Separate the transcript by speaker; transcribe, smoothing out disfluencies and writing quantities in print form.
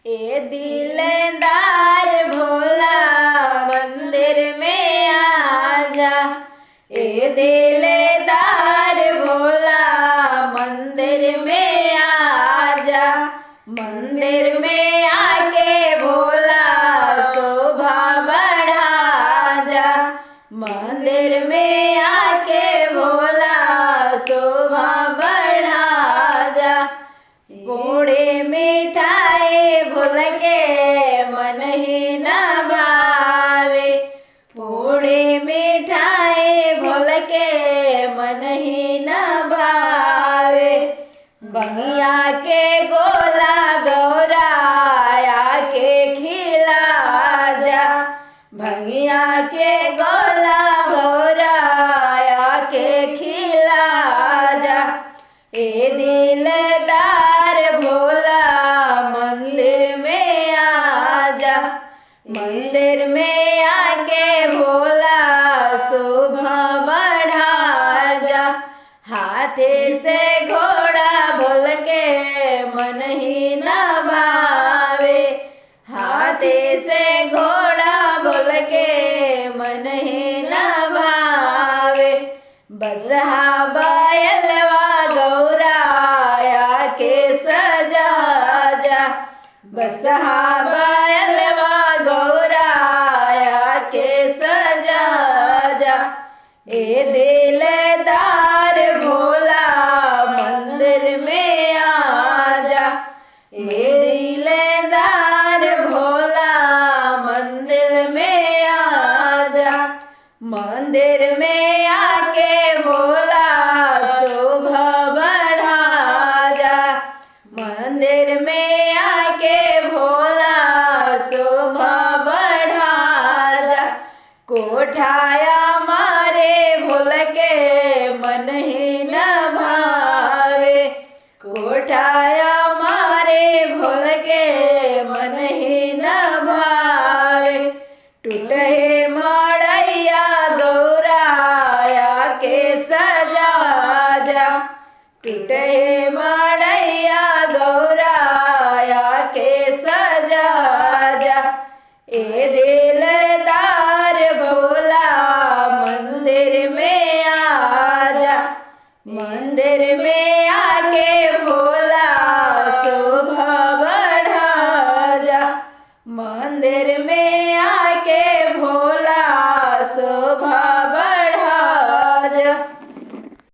Speaker 1: ए दिलदार भोला मंदिर में आजा। ए दिलदार भोला मंदिर में आजा। मंदिर में आके भोला शोभा बढ़ा जा। मंदिर में आके भोला शोभा बढ़ा जा। पूड़े मिठाई भूल के मन ही न भावे। पूड़े मिठाई भूल के मन ही न भावे। बंगिया के गोला गौराया के खिला जा। भंगिया के गोला गौराया के खिला जा। ए दिलदार भोला मंदिर में आजा। मंदिर में आके भोला शोभा बढ़ा जा। हाथी से घोड़ा भूल के मन ही न भावे। हाथी से घोड़ा भूल के मन ही न भावे। बसहा बैलवा गौराया के सजा जा। बसहा बैलवा गौराया के सजा जा। ए दिलदार भोला मंदिर में आजा। ए दिलदार भोला मंदिर में आजा। मंदिर में आके भोला शोभा बढ़ा जा। मंदिर में आके भोला शोभा बढ़ा जा। कोठाया मारे भूल के मन ही न भावे। कोठाया मारे भूल के मन ही न भावे। टूटे मड़ैया गौराया के सजा जा। टूटे मड़ैया गौराया के सजा जा। ए दिलदार भोला मंदिर में आजा। मंदिर में आके भोला